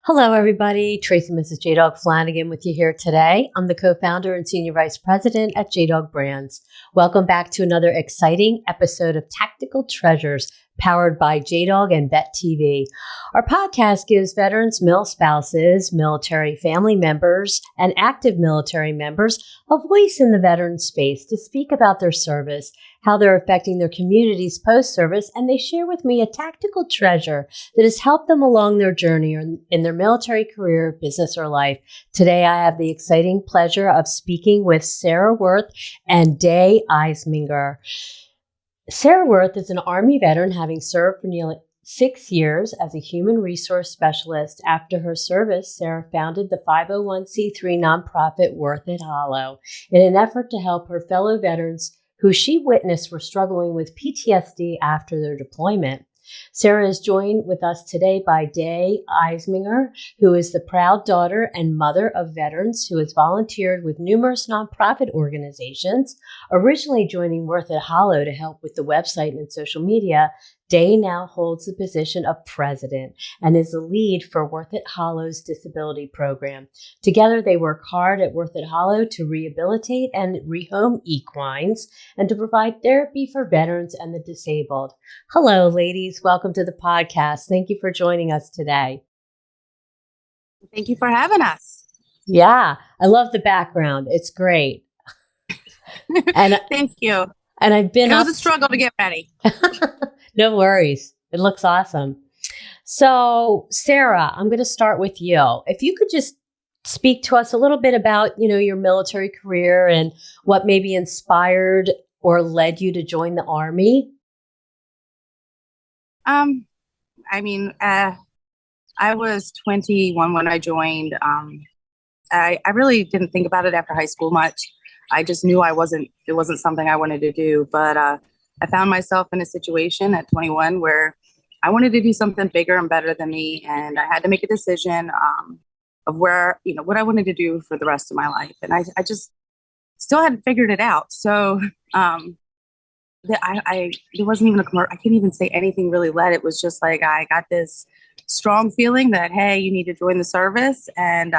Hello, everybody. Tracy Mrs. JDog Flanagan with you here today. I'm the co-founder and senior vice president at JDog Brands. Welcome back to another exciting episode of Tactical Treasures, powered by JDog and Vet TV. Our podcast gives veterans, male spouses, military family members, and active military members a voice in the veteran space to speak about their service, how they're affecting their communities post-service, and they share with me a tactical treasure that has helped them along their journey in their military career, business, or life. Today, I have the exciting pleasure of speaking with Sara Woerth and Day Iseminger. Sara Woerth is an Army veteran, having served for nearly 6 years as a human resource specialist. After her service, Sara founded the 501c3 nonprofit Woerth It Hollow in an effort to help her fellow veterans who she witnessed were struggling with PTSD after their deployment. Sara is joined with us today by Day Iseminger, who is the proud daughter and mother of veterans who has volunteered with numerous nonprofit organizations. Originally joining Woerth It Hollow to help with the website and social media, Day now holds the position of president and is the lead for Woerth It Hollow's disability program. Together, they work hard at Woerth It Hollow to rehabilitate and rehome equines and to provide therapy for veterans and the disabled. Hello, ladies. Welcome to the podcast. Thank you for joining us today. Thank you for having us. Yeah, I love the background. It's great. And thank you. And I've been It was a struggle to get ready. No worries. It looks awesome. So, Sara, I'm going to start with you. If you could just speak to us a little bit about, your military career and what maybe inspired or led you to join the Army. I was 21 when I joined. I really didn't think about it after high school much. I just knew it wasn't something I wanted to do, but I found myself in a situation at 21 where I wanted to do something bigger and better than me. And I had to make a decision of where, what I wanted to do for the rest of my life. And I just still hadn't figured it out. So there wasn't even I couldn't even say anything really led. It was just like, I got this strong feeling that, hey, you need to join the service. And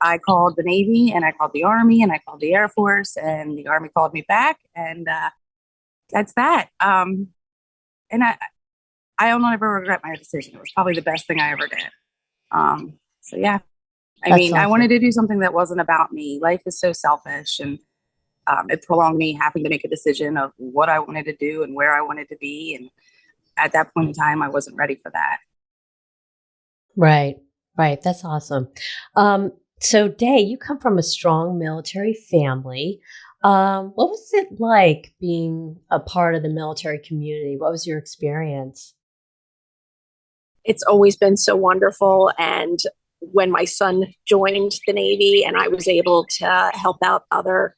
I called the Navy and I called the Army and I called the Air Force, and the Army called me back, and that's that. And I don't ever regret my decision. It was probably the best thing I ever did. So yeah, Awesome. I wanted to do something that wasn't about me. Life is so selfish, and it prolonged me having to make a decision of what I wanted to do and where I wanted to be. And at that point in time, I wasn't ready for that. Right. That's awesome. So, Day, you come from a strong military family. What was it like being a part of the military community? What was your experience? It's always been so wonderful. And when my son joined the Navy and I was able to help out other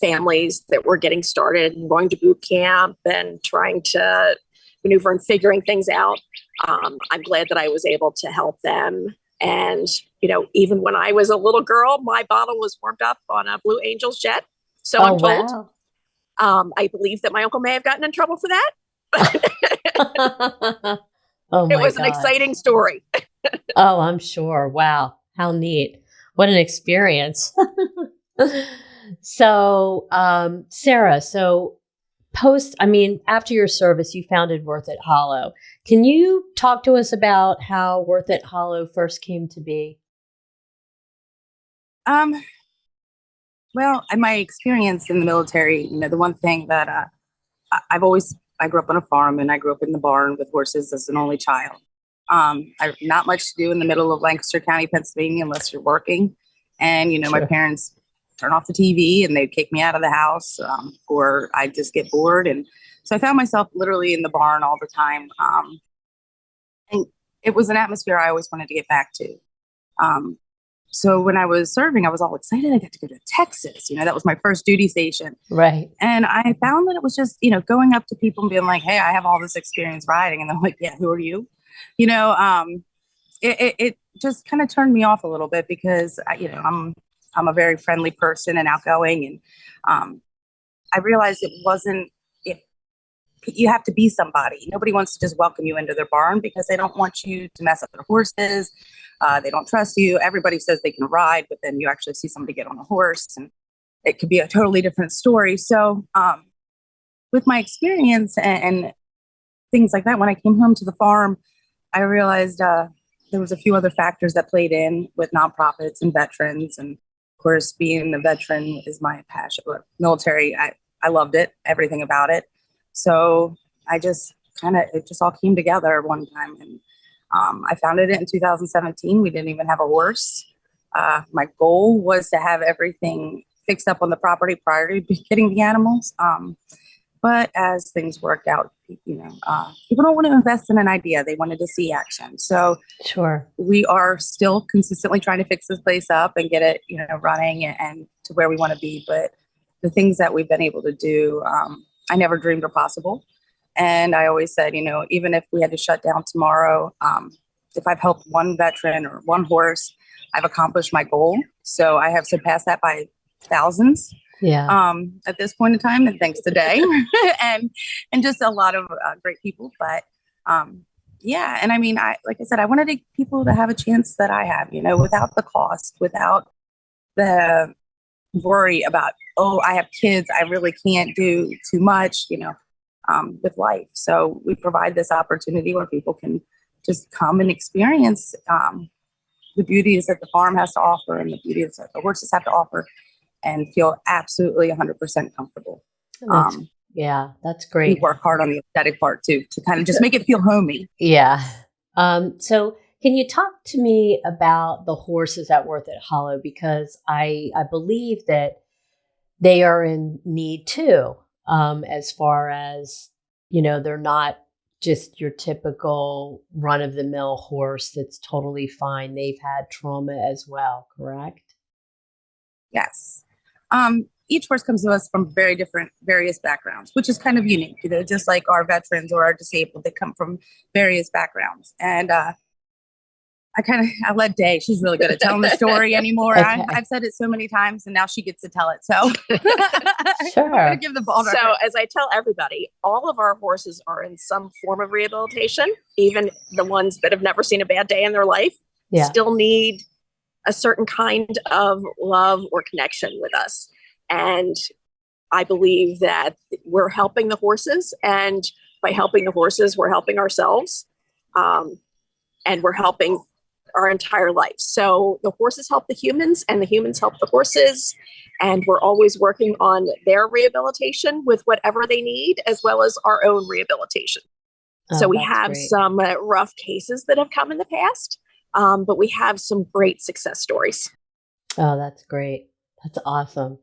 families that were getting started and going to boot camp and trying to maneuver and figuring things out, I'm glad that I was able to help them. And, even when I was a little girl, my bottle was warmed up on a Blue Angels jet. So I'm told. Wow. I believe that my uncle may have gotten in trouble for that. Oh my It was God. an exciting story. Oh, I'm sure. Wow. How neat. What an experience. So, Sara, after your service, you founded Woerth It Hollow. Can you talk to us about how Woerth It Hollow first came to be? Well, in my experience in the military, the one thing that I grew up on a farm, and I grew up in the barn with horses as an only child. I have not much to do in the middle of Lancaster County, Pennsylvania, unless you're working. And, Sure. My parents turn off the TV and they'd kick me out of the house, or I'd just get bored. And so I found myself literally in the barn all the time. And it was an atmosphere I always wanted to get back to. So when I was serving, I was all excited. I got to go to Texas. That was my first duty station. Right. And I found that it was just, going up to people and being like, hey, I have all this experience riding. And they're like, yeah, who are you? It just kind of turned me off a little bit because, I'm a very friendly person and outgoing. And I realized you have to be somebody. Nobody wants to just welcome you into their barn because they don't want you to mess up their horses. They don't trust you. Everybody says they can ride, but then you actually see somebody get on a horse and it could be a totally different story. So with my experience and things like that, when I came home to the farm, I realized there was a few other factors that played in with nonprofits and veterans. And of course, being a veteran is my passion. Military, I loved it, everything about it. So it just all came together one time. And I founded it in 2017. We didn't even have a horse. My goal was to have everything fixed up on the property prior to getting the animals. But as things worked out, people don't want to invest in an idea. They wanted to see action. So Sure. we are still consistently trying to fix this place up and get it, running and to where we want to be. But the things that we've been able to do, I never dreamed were possible. And I always said, even if we had to shut down tomorrow, if I've helped one veteran or one horse, I've accomplished my goal. So I have surpassed that by thousands. Yeah. At this point in time, and thanks to Day and just a lot of great people. But yeah, and I mean, like I said, I wanted people to have a chance that I have, without the cost, without the worry about, oh, I have kids, I really can't do too much, with life. So we provide this opportunity where people can just come and experience the beauties that the farm has to offer and the beauties that the horses have to offer, and feel absolutely 100% comfortable. That's great. We work hard on the aesthetic part too, to kind of just make it feel homey. Yeah. So can you talk to me about the horses at Woerth It Hollow? Because I believe that they are in need too, as far as, they're not just your typical run-of-the-mill horse that's totally fine. They've had trauma as well, correct? Yes. Each horse comes to us from various backgrounds, which is kind of unique, just like our veterans or our disabled, they come from various backgrounds. And I let Day, she's really good at telling the story anymore. Okay. I've said it so many times and now she gets to tell it. So Sure. I'm going to give the ball to her. So as I tell everybody, all of our horses are in some form of rehabilitation, even the ones that have never seen a bad day in their life, still need a certain kind of love or connection with us. And I believe that we're helping the horses, and by helping the horses, we're helping ourselves, and we're helping our entire life. So the horses help the humans and the humans help the horses. And we're always working on their rehabilitation with whatever they need, as well as our own rehabilitation. So we have some rough cases that have come in the past. But we have some great success stories. Oh, that's great. That's awesome.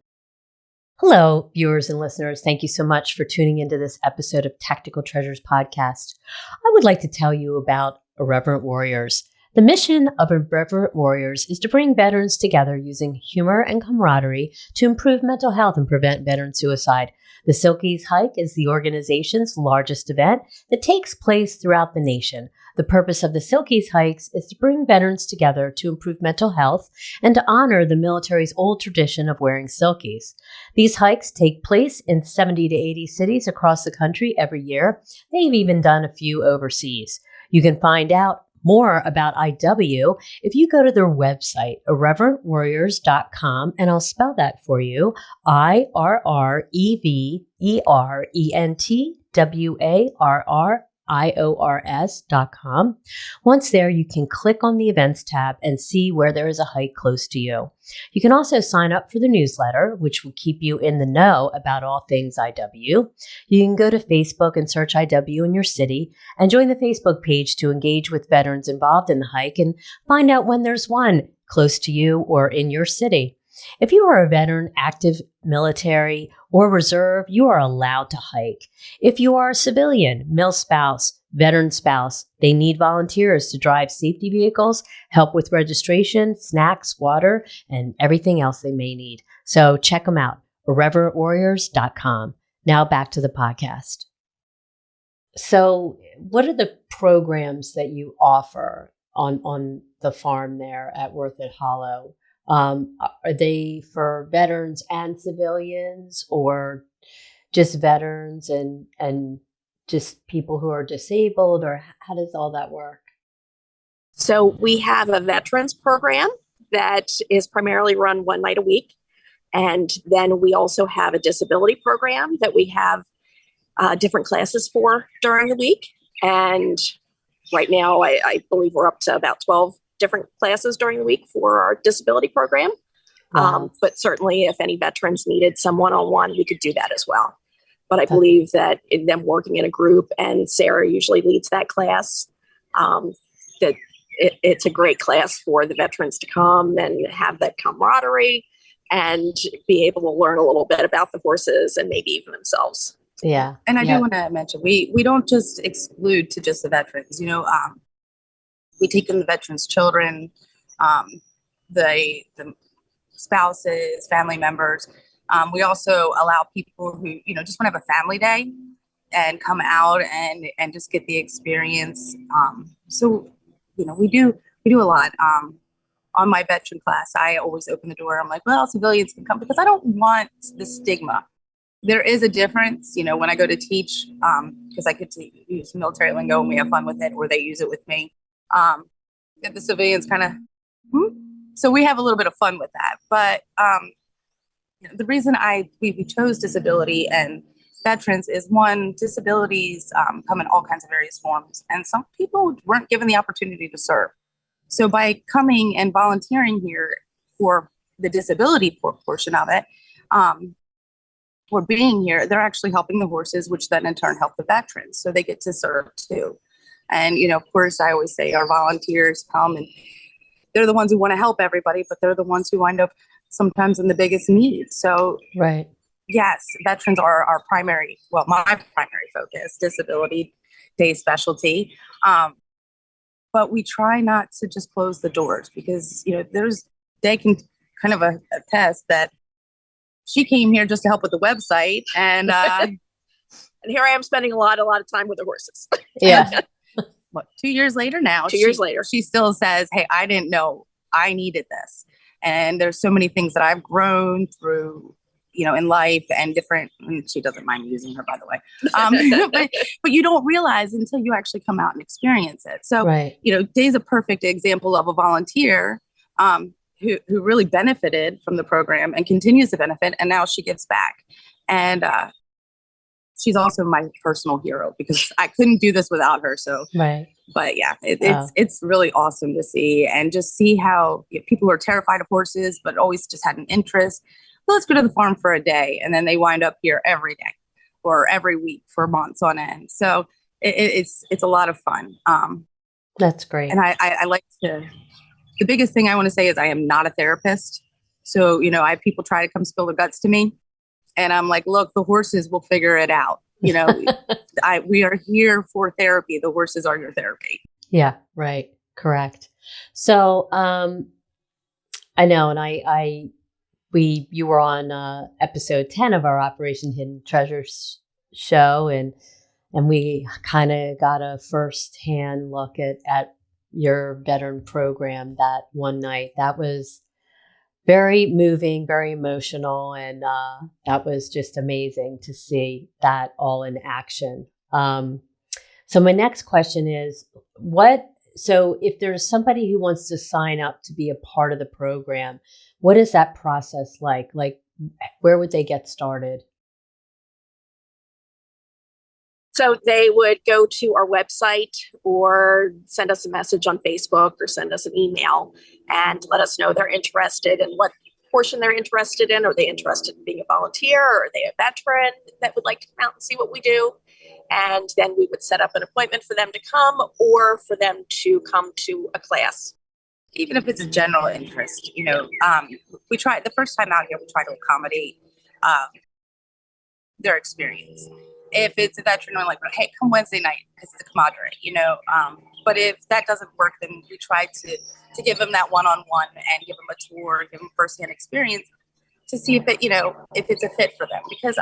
Hello, viewers and listeners. Thank you so much for tuning into this episode of Tactical Treasures podcast. I would like to tell you about Irreverent Warriors. The mission of Irreverent Warriors is to bring veterans together using humor and camaraderie to improve mental health and prevent veteran suicide. The Silkies Hike is the organization's largest event that takes place throughout the nation. The purpose of the Silkies Hikes is to bring veterans together to improve mental health and to honor the military's old tradition of wearing silkies. These hikes take place in 70 to 80 cities across the country every year. They've even done a few overseas. You can find out more about IW if you go to their website, irreverentwarriors.com, and I'll spell that for you, IRREVERENTWARRIORS.com. Once there, you can click on the events tab and see where there is a hike close to you. You can also sign up for the newsletter, which will keep you in the know about all things IW. You can go to Facebook and search IW in your city and join the Facebook page to engage with veterans involved in the hike and find out when there's one close to you or in your city. If you are a veteran, active military, or reserve, you are allowed to hike. If you are a civilian, mil spouse, veteran spouse, they need volunteers to drive safety vehicles, help with registration, snacks, water, and everything else they may need. So check them out, irreverentwarriors.com. Now back to the podcast. So what are the programs that you offer on the farm there at Woerth It Hollow? Are they for veterans and civilians, or just veterans? And just people who are disabled, or how does all that work? So we have a veterans program that is primarily run one night a week. And then we also have a disability program that we have different classes for during the week. And right now, I believe we're up to about 12 different classes during the week for our disability program. Wow. But certainly if any veterans needed some one-on-one, we could do that as well. But I believe that in them working in a group, and Sara usually leads that class, that it's a great class for the veterans to come and have that camaraderie and be able to learn a little bit about the horses and maybe even themselves. Yeah. And I do want to mention, we don't just exclude to just the veterans, we take in the veterans' children, the spouses, family members. We also allow people who, just want to have a family day and come out and just get the experience. So, we do a lot. On my veteran class, I always open the door. I'm like, well, civilians can come, because I don't want the stigma. There is a difference, when I go to teach, because I get to use military lingo and we have fun with it, or they use it with me. That the civilians kind of, so we have a little bit of fun with that. But the reason we chose disability and veterans is, one, disabilities come in all kinds of various forms, and some people weren't given the opportunity to serve. So by coming and volunteering here for the disability portion of it, or being here, they're actually helping the horses, which then in turn help the veterans. So they get to serve too. And, of course, I always say our volunteers come and they're the ones who want to help everybody, but they're the ones who wind up sometimes in the biggest need. So, Right. Yes, veterans are our my primary focus, disability day specialty. But we try not to just close the doors, because, they can kind of attest that she came here just to help with the website, and and here I am spending a lot of time with the horses. Yeah. 2 years later now, 2 years later, she still says, hey, I didn't know I needed this. And there's so many things that I've grown through, in life, and different, and she doesn't mind me using her, by the way. But you don't realize until you actually come out and experience it. So, Right. Day's a perfect example of a volunteer who really benefited from the program and continues to benefit. And now she gives back. And she's also my personal hero, because I couldn't do this without her. So, Right. But yeah, it's really awesome to see, and just see how people who are terrified of horses, but always just had an interest. Well, let's go to the farm for a day, and then they wind up here every day or every week for months on end. So it's a lot of fun. That's great. And I like to. The biggest thing I want to say is I am not a therapist. So, I have people try to come spill their guts to me, and I'm like, look, the horses will figure it out. We are here for therapy. The horses are your therapy. Yeah, right. Correct. So, I know, and you were on episode 10 of our Operation Hidden Treasures show, and we kind of got a firsthand look at your veteran program that one night. That was very moving, very emotional, and that was just amazing to see that all in action. So my next question is, so if there's somebody who wants to sign up to be a part of the program, what is that process like? Like, where would they get started? So they would go to our website or send us a message on Facebook or send us an email and let us know they're interested in what portion they're interested in. Are they interested in being a volunteer, or are they a veteran that would like to come out and see what we do? And then we would set up an appointment for them to come, or for them to come to a class. Even if it's a general interest, we try the first time out here, we try to accommodate their experience. If it's a veteran, we're like, hey, come Wednesday night because it's a camaraderie, But if that doesn't work, then we try to give them that one-on-one and give them a tour, give them firsthand experience to see if if it's a fit for them. Because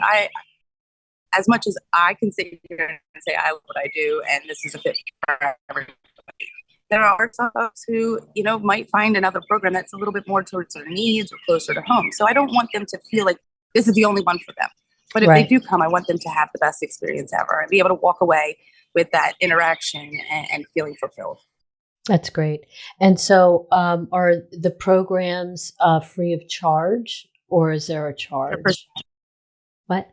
as much as I can sit here and say I love what I do and this is a fit for everybody, there are some folks who, might find another program that's a little bit more towards their needs or closer to home. So I don't want them to feel like this is the only one for them. But if they Right. do come, I want them to have the best experience ever and be able to walk away with that interaction and feeling fulfilled. That's great. And so, are the programs free of charge, or is there a 100%. charge? What?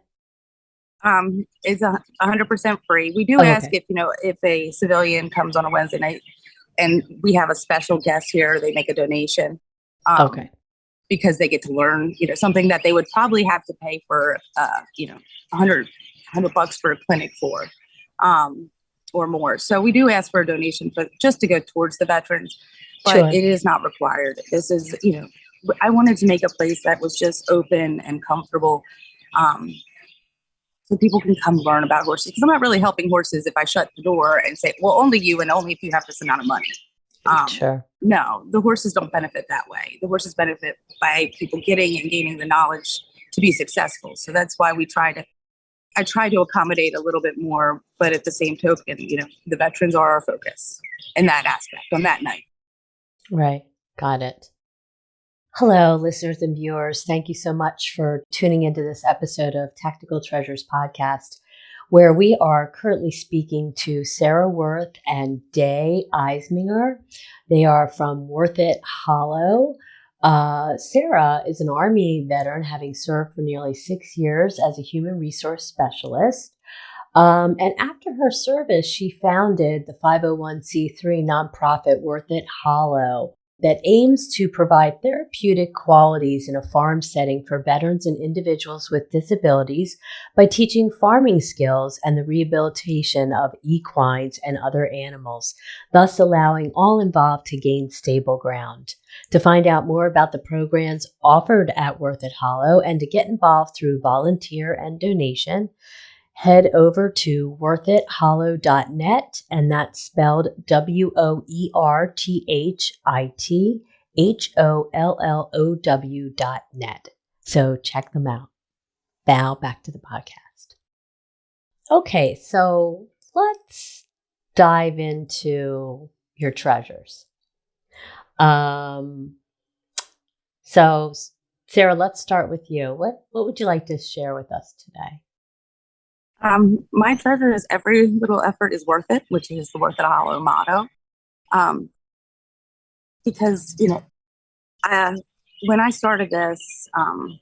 It's 100% free. We do Oh, ask okay. if a civilian comes on a Wednesday night and we have a special guest here, they make a donation. Okay. Because they get to learn, something that they would probably have to pay for, 100 bucks for a clinic for, or more. So we do ask for a donation for just to go towards the veterans, but Sure. it is not required. This is, I wanted to make a place that was just open and comfortable. Um, so people can come learn about horses. Because I'm not really helping horses if I shut the door and say, well, only you and only if you have this amount of money. Sure. No, the horses don't benefit that way. The horses benefit by people getting and gaining the knowledge to be successful. So that's why I try to accommodate a little bit more, but at the same token, the veterans are our focus in that aspect on that night. Right. Got it. Hello, listeners and viewers. Thank you so much for tuning into this episode of Tactical Treasures podcast, where we are currently speaking to Sara Woerth and Day Iseminger. They are from Woerth It Hollow. Sara is an Army veteran, having served for nearly 6 years as a human resource specialist. And after her service, she founded the 501c3 nonprofit Woerth It Hollow that aims to provide therapeutic qualities in a farm setting for veterans and individuals with disabilities by teaching farming skills and the rehabilitation of equines and other animals, thus allowing all involved to gain stable ground. To find out more about the programs offered at Woerth It Hollow and to get involved through volunteer and donation, head over to woerthithollow.net, and that's spelled WOerthitHollow.net. So check them out. Now back to the podcast. Okay, so let's dive into your treasures. So Sara, let's start with you. What would you like to share with us today? My treasure is every little effort is worth it, which is the Woerth It Hollow motto. Because, when I started this, how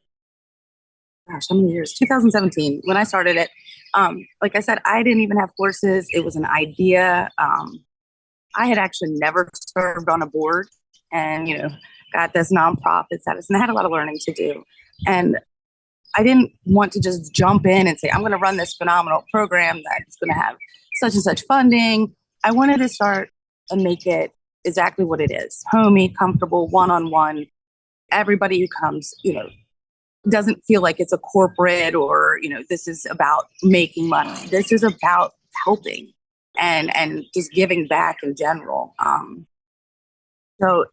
many years? 2017, when I started it, like I said, I didn't even have horses. It was an idea. I had actually never served on a board and, got this nonprofit status, and I had a lot of learning to do. And I didn't want to just jump in and say, I'm going to run this phenomenal program that's going to have such and such funding. I wanted to start and make it exactly what it is: homey, comfortable, one-on-one. Everybody who comes, doesn't feel like it's a corporate or, this is about making money. This is about helping and just giving back in general. So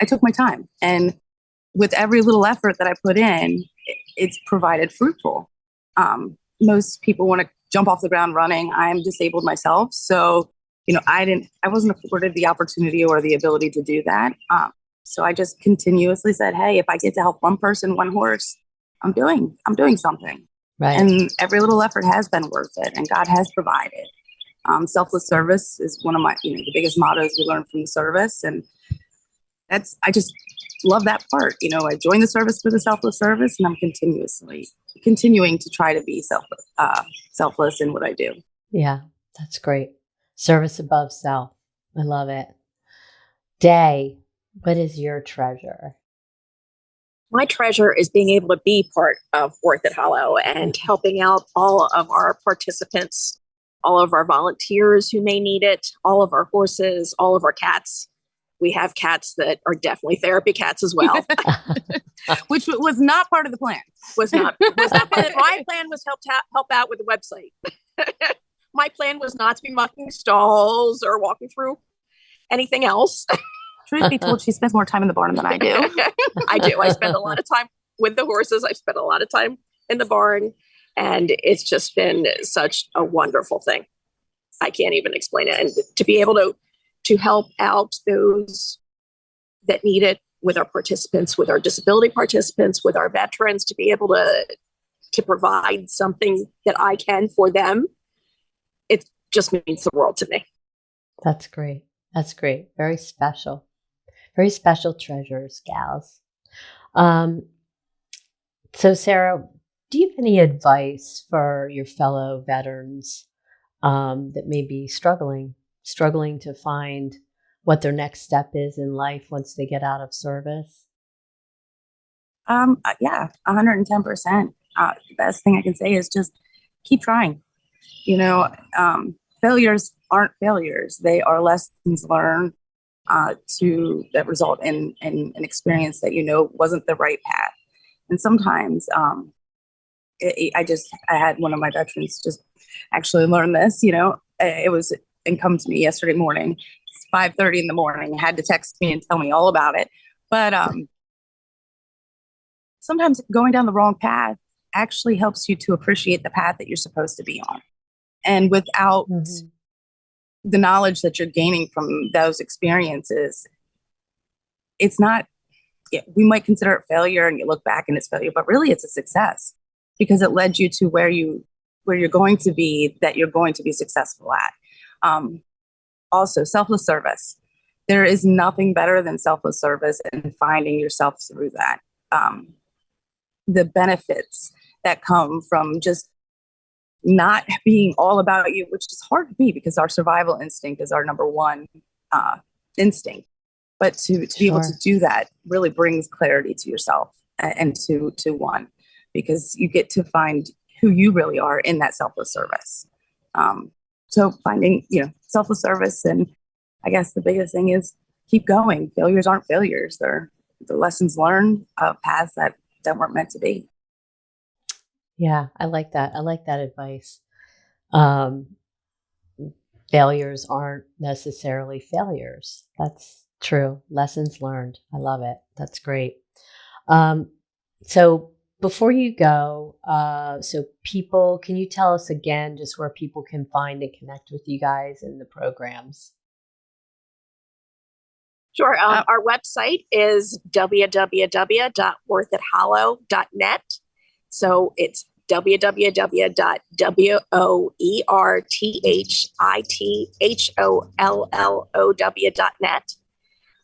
I took my time, and with every little effort that I put in, it's provided fruitful. Most people want to jump off the ground running. I'm disabled myself. So, I wasn't afforded the opportunity or the ability to do that. So I just continuously said, hey, if I get to help one person, one horse, I'm doing something. Right. And every little effort has been worth it, and God has provided. Selfless service is one of my, the biggest mottos we learned from the service. And I just love that part. I joined the service for the selfless service, and I'm continuing to try to be selfless in what I do. Yeah, that's great. Service above self. I love it. Day, what is your treasure? My treasure is being able to be part of Woerth It Hollow and helping out all of our participants, all of our volunteers who may need it, all of our horses, all of our cats. We have cats that are definitely therapy cats as well. Which was not part of the plan. Was not part of, my plan was help out with the website. My plan was not to be mucking stalls or walking through anything else. Truth be told, she spends more time in the barn than I do. I do. I spend a lot of time with the horses. I spend a lot of time in the barn, and it's just been such a wonderful thing. I can't even explain it. And to be able to help out those that need it with our participants, with our disability participants, with our veterans, to be able to to provide something that I can for them, it just means the world to me. That's great. That's great. Very special. Very special treasures, gals. So Sara, do you have any advice for your fellow veterans that may be struggling to find what their next step is in life once they get out of service? Yeah, 110%. The best thing I can say is just keep trying. Failures aren't failures. They are lessons learned that result in an experience that wasn't the right path. And sometimes I had one of my veterans just actually learn this. It was and come to me yesterday morning. It's 5:30 in the morning. Had to text me and tell me all about it. But sometimes going down the wrong path actually helps you to appreciate the path that you're supposed to be on. And without the knowledge that you're gaining from those experiences, it's not, we might consider it failure and you look back and it's failure, but really it's a success because it led you to where you're going to be, that you're going to be successful at. Also, selfless service. There is nothing better than selfless service and finding yourself through that. The benefits that come from just not being all about you, which is hard to be because our survival instinct is our number one instinct. But to be able to do that really brings clarity to yourself and to one, because you get to find who you really are in that selfless service. So finding, selfless service, and I guess the biggest thing is keep going. Failures aren't failures. They're the lessons learned of paths that weren't meant to be. Yeah, I like that. I like that advice. Failures aren't necessarily failures. That's true. Lessons learned. I love it. That's great. So before you go, so people, can you tell us again just where people can find and connect with you guys in the programs? Sure. Our website is www.woerthithollow.net. So it's www.woerthithollow.net.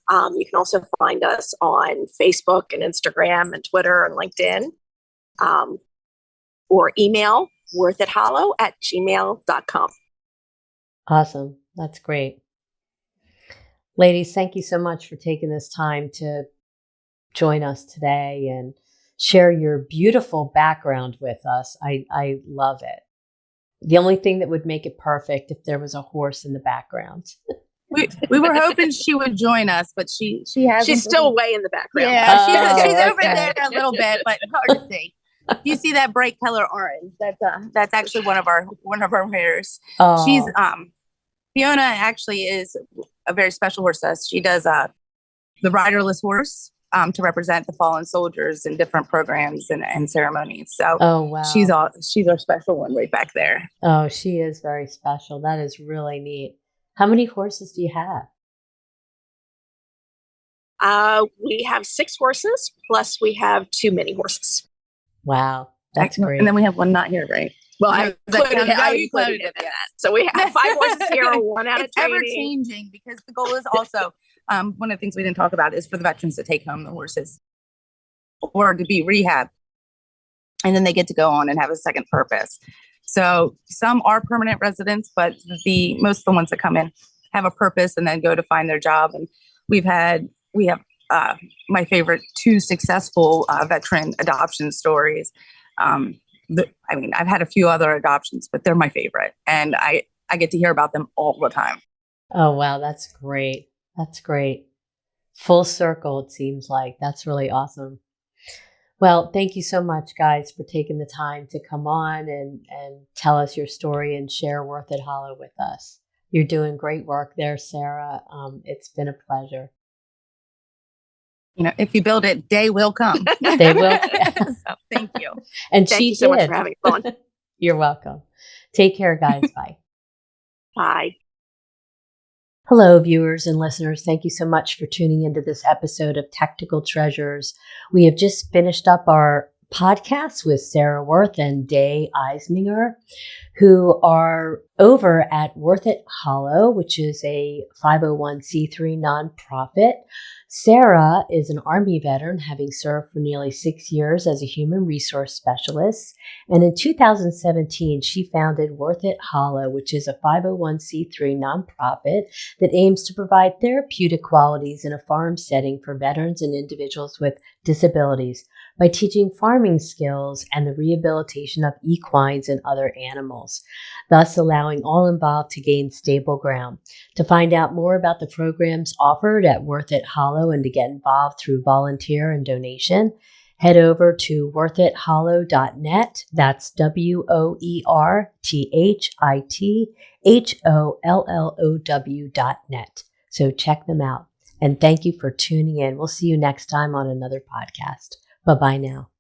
You can also find us on Facebook and Instagram and Twitter and LinkedIn, or email woerthithollow@gmail.com. Awesome. That's great. Ladies, thank you so much for taking this time to join us today and share your beautiful background with us. I love it. The only thing that would make it perfect if there was a horse in the background. We were hoping she would join us, but she hasn't. She's still way in the background. Yeah, she's over there a little bit, but hard to see. You see that bright color orange? That's actually one of our mares. Oh. She's Fiona actually is a very special horse to us. She does the riderless horse to represent the fallen soldiers in different programs and ceremonies. So wow. She's our special one right back there. Oh, she is very special. That is really neat. How many horses do you have? We have 6 horses, plus we have 2 mini horses. Wow, that's great. And then we have one not here, right? Well, I included him in that. So we have 5 horses here, 1 out of It's ever changing, because the goal is also, one of the things we didn't talk about is for the veterans to take home the horses or to be rehab. And then they get to go on and have a second purpose. So some are permanent residents, but most of the ones that come in have a purpose and then go to find their job. And we have my favorite 2 successful veteran adoption stories. I've had a few other adoptions, but they're my favorite. And I get to hear about them all the time. Oh, wow. That's great. That's great. Full circle, it seems like. That's really awesome. Well, thank you so much, guys, for taking the time to come on and tell us your story and share Woerth It Hollow with us. You're doing great work there, Sara. It's been a pleasure. If you build it, day will come. They will. So, thank you. And thank you so much for having me on. You're welcome. Take care, guys. Bye. Bye. Hello, viewers and listeners. Thank you so much for tuning into this episode of Technical Treasures. We have just finished up our podcast with Sara Woerth and Day Iseminger, who are over at Woerth It Hollow, which is a 501c3 nonprofit. Sara is an Army veteran, having served for nearly 6 years as a human resource specialist. And in 2017, she founded Woerth It Hollow, which is a 501c3 nonprofit that aims to provide therapeutic qualities in a farm setting for veterans and individuals with disabilities by teaching farming skills and the rehabilitation of equines and other animals, thus allowing all involved to gain stable ground. To find out more about the programs offered at Woerth It Hollow and to get involved through volunteer and donation, head over to woerthithollow.net. That's WOERTHITHOLLOW.net. So check them out. And thank you for tuning in. We'll see you next time on another podcast. Bye-bye now.